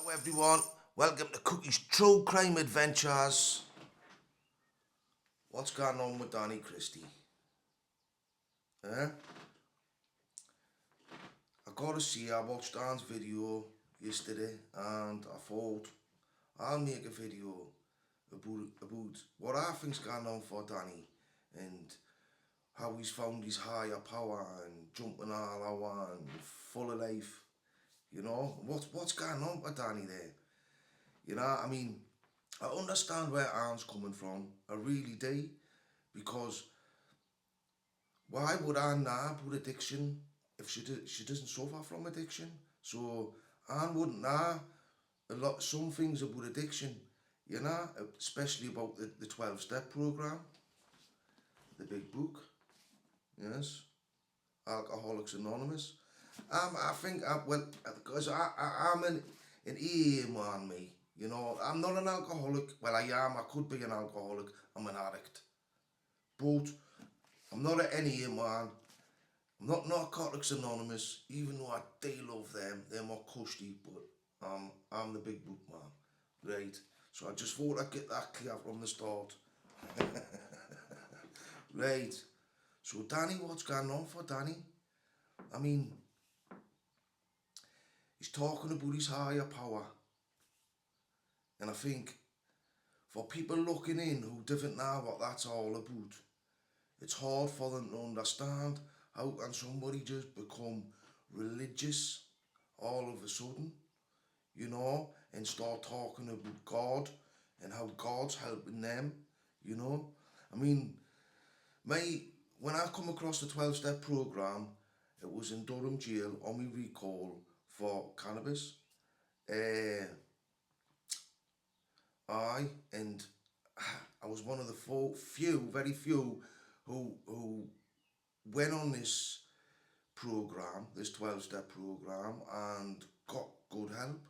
Hello everyone, welcome to Cookie's True Crime Adventures. What's going on with Danny Christie? Eh? I gotta see, I watched Dan's video yesterday and I thought I'll make a video about what I think's going on for Danny and how he's found his higher power and jumping all over and full of life. You know, what's going on with Danny there? I understand where Anne's coming from. I really do. Because why would Anne know about addiction if she doesn't suffer from addiction? So Anne wouldn't know some things about addiction, especially about the 12-step program, the big book, yes, Alcoholics Anonymous. I think, because I'm an AA man, me. I'm not an alcoholic. Well, I am. I could be an alcoholic. I'm an addict. But I'm not an NA man. I'm not Narcotics Anonymous, even though I do love them. They're more cushy, but I'm the big book man. Right. So I just thought I'd get that clear from the start. Right. So Danny, what's going on for Danny? I mean, he's talking about his higher power. And I think for people looking in who don't know what that's all about, it's hard for them to understand how can somebody just become religious all of a sudden, and start talking about God and how God's helping them, you know. I mean, when I come across the 12-step program, it was in Durham jail on my recall for cannabis. And I was one of the very few, who went on this program, this 12-step program, and got good help,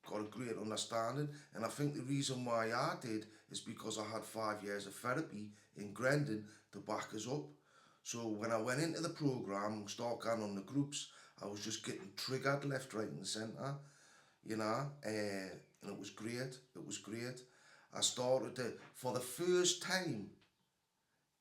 got a great understanding. And I think the reason why I did is because I had 5 years of therapy in Grendon to back us up. So when I went into the program and started going on the groups, I was just getting triggered left, right and centre, and it was great. It was great. I started to, for the first time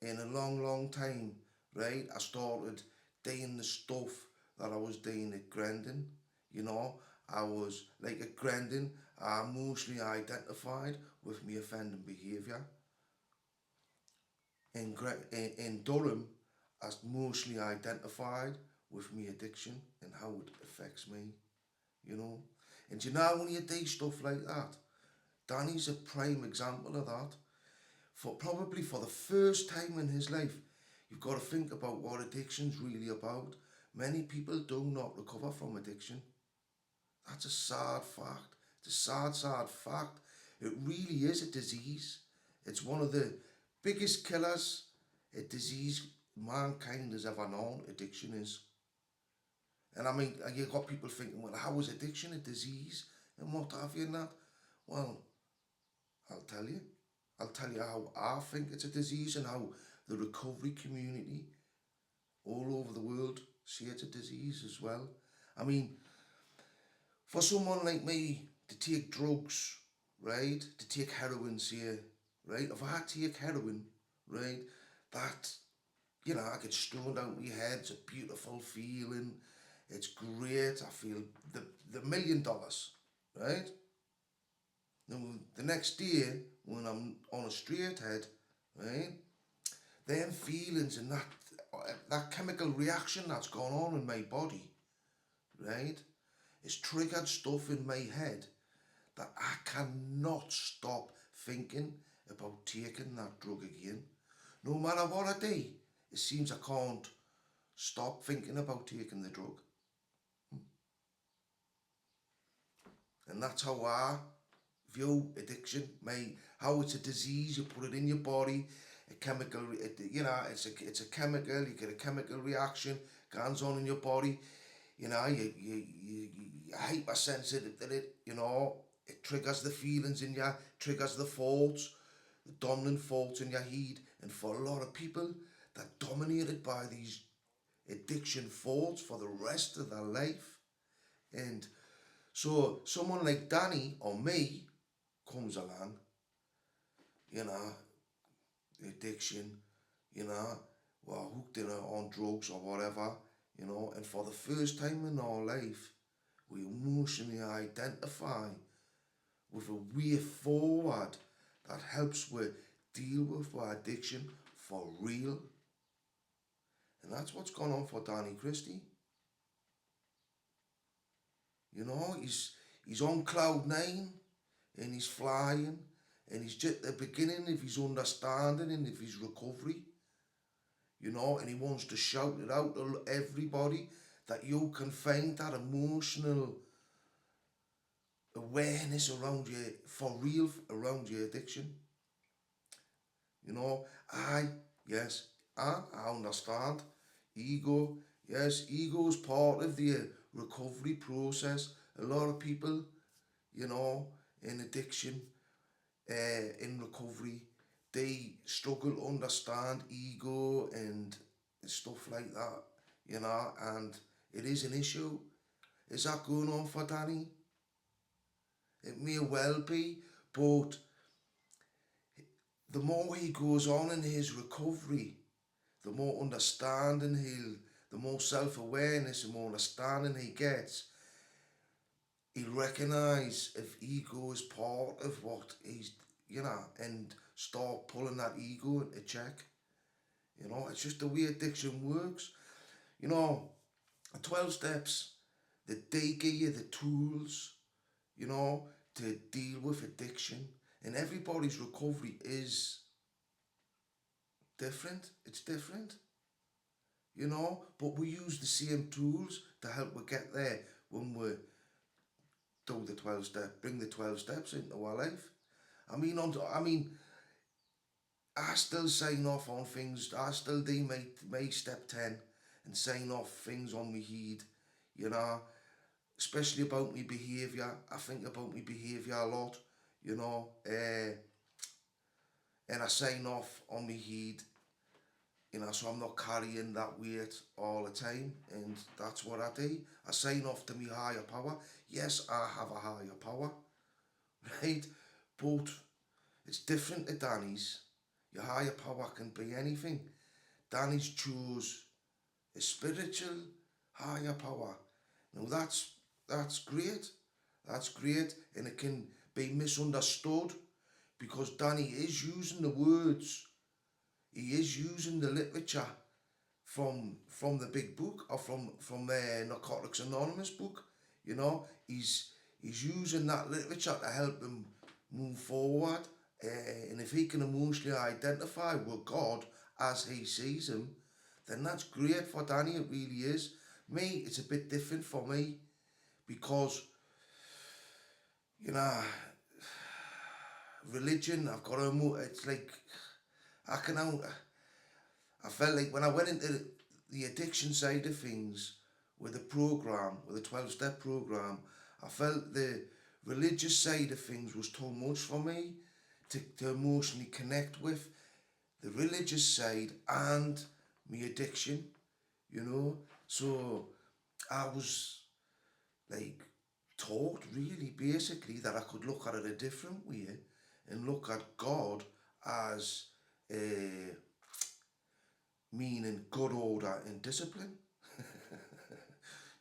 in a long, long time, right, I started doing the stuff that I was doing at Grendon. I was, like at Grendon, I mostly identified with my offending behaviour. In Durham, I mostly identified with my addiction and how it affects me, you know. And when you do stuff like that, Danny's a prime example of that. Probably for the first time in his life, you've got to think about what addiction's really about. Many people do not recover from addiction. That's a sad fact. It's a sad, sad fact. It really is a disease. It's one of the biggest killers a disease mankind has ever known. Addiction is. And I mean, you got people thinking, well, how is addiction a disease? And what have you in that? Well, I'll tell you. I'll tell you how I think it's a disease and how the recovery community all over the world see it's a disease as well. I mean, for someone like me to take drugs, right, to take heroin, say, right, if I take heroin, right, that, I get stoned out of my head, it's a beautiful feeling, it's great, I feel the $1 million, right? Now, the next day, when I'm on a straight head, right, them feelings and that chemical reaction that's gone on in my body, right, it's triggered stuff in my head that I cannot stop thinking about taking that drug again. No matter what I do, it seems I can't stop thinking about taking the drug. And that's how I view addiction, how it's a disease. You put it in your body, a chemical, it's a chemical. You get a chemical reaction, goes on in your body. You hypersensitive to it. It triggers the feelings in you, triggers the faults, the dominant faults in your head. And for a lot of people, they're dominated by these addiction faults for the rest of their life. And So someone like Danny or me comes along, you know, addiction, you know, we're hooked in on drugs or whatever, you know, and for the first time in our life, we emotionally identify with a way forward that helps with deal with our addiction for real. And that's what's gone on for Danny Christie. You know, he's on cloud nine and he's flying and he's just at the beginning of his understanding and of his recovery, you know, and he wants to shout it out to everybody that you can find that emotional awareness around you for real around your addiction. You know, I yes, and I understand ego. Yes, ego is part of the recovery process. A lot of people, you know, in addiction, in recovery, they struggle to understand ego and stuff like that, you know, and it is an issue. Is that going on for Danny? It may well be, but the more he goes on in his recovery, the more understanding the more self awareness, the more understanding he gets, he'll recognise if ego is part of what he's, you know, and start pulling that ego into check. You know, it's just the way addiction works. You know, 12 steps that they give you the tools, you know, to deal with addiction. And everybody's recovery is different. It's different, you know, but we use the same tools to help we get there when we do the 12 steps, bring the 12 steps into our life. I mean, I still sign off on things. I still do my step 10 and sign off things on my head, you know, especially about my behaviour. I think about my behaviour a lot, you know, and I sign off on my head, you know, so I'm not carrying that weight all the time, and that's what I do. I sign off to my higher power. Yes, I have a higher power, right? But it's different to Danny's. Your higher power can be anything. Danny's chose a spiritual higher power. Now that's great. That's great, and it can be misunderstood because Danny is using the words. He is using the literature from the big book or from the Narcotics Anonymous book. You know, he's using that literature to help him move forward. And if he can emotionally identify with God as he sees him, then that's great for Danny. It really is. Me, it's a bit different for me because, you know, religion. I've got to move. It's like I can out. I felt like when I went into the addiction side of things with the program, with the 12-step program, I felt the religious side of things was too much for me to emotionally connect with the religious side and my addiction, you know. So I was like taught really basically that I could look at it a different way and look at God as a meaning good order and discipline.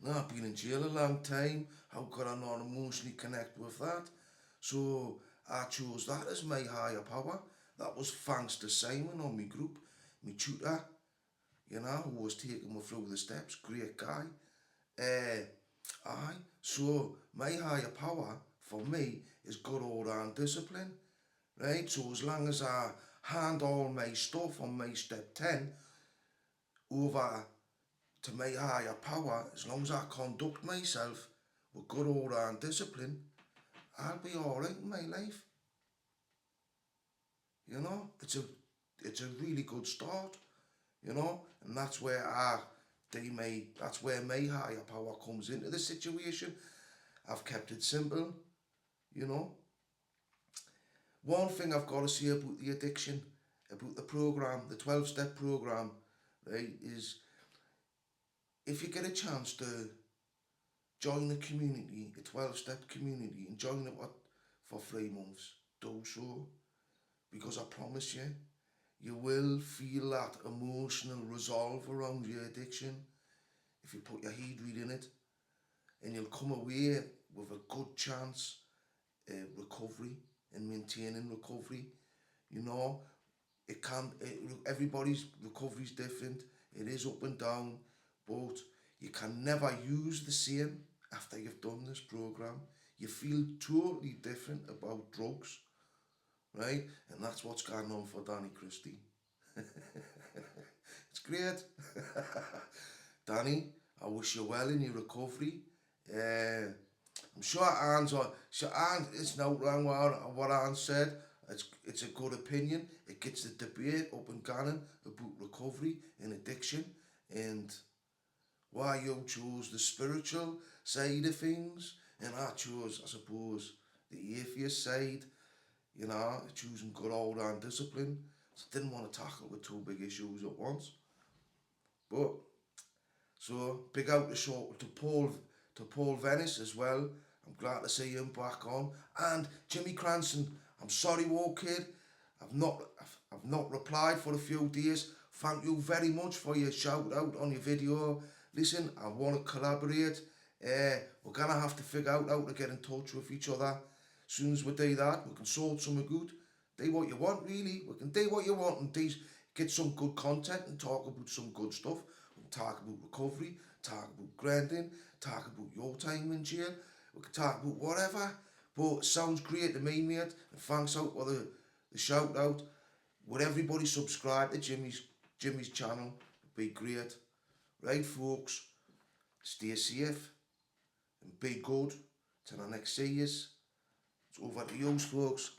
No, I've been in jail a long time. How could I not emotionally connect with that? So I chose that as my higher power. That was thanks to Simon on my group, my tutor, you know, who was taking me through the steps. Great guy. Uh, so my higher power for me is good order and discipline, right? So as long as I hand all my stuff on my step 10 over to my higher power, as long as I conduct myself with good order and discipline, I'll be alright in my life. You know, it's a really good start, you know, and that's where my higher power comes into the situation. I've kept it simple, you know. One thing I've got to say about the addiction, about the program, the 12-step program, right, is if you get a chance to join the community, a 12-step community, and join it for 3 months. Do so, because I promise you, you will feel that emotional resolve around your addiction if you put your head right in it, and you'll come away with a good chance of recovery and maintaining recovery. You know, everybody's recovery is different. It is up and down, but you can never use the same after you've done this program. You feel totally different about drugs, right? And that's what's going on for Danny Christie. It's great. Danny, I wish you well in your recovery. I'm sure it's no wrong what Anne said. It's a good opinion. It gets the debate up and going about recovery and addiction, and why you chose the spiritual side of things, and I chose, I suppose, the atheist side. You know, choosing good old and discipline. So I didn't want to tackle with two big issues at once. But so big out to Paul Venice as well. I'm glad to see him back on. And Jimmy Cranston, I'm sorry, war kid. I've not replied for a few days. Thank you very much for your shout out on your video. Listen, I want to collaborate. We're gonna have to figure out how to get in touch with each other. As soon as we do that, we can sort something good. Do what you want, really. We can do what you want and get some good content and talk about some good stuff. We can talk about recovery, talk about grinding, talk about your time in jail. We can talk about whatever. But it sounds great to me, mate. And thanks out for the shout out. Would everybody subscribe to Jimmy's channel? It'd be great. Right, folks. Stay safe and be good. Till I next see yous. It's over to you, folks.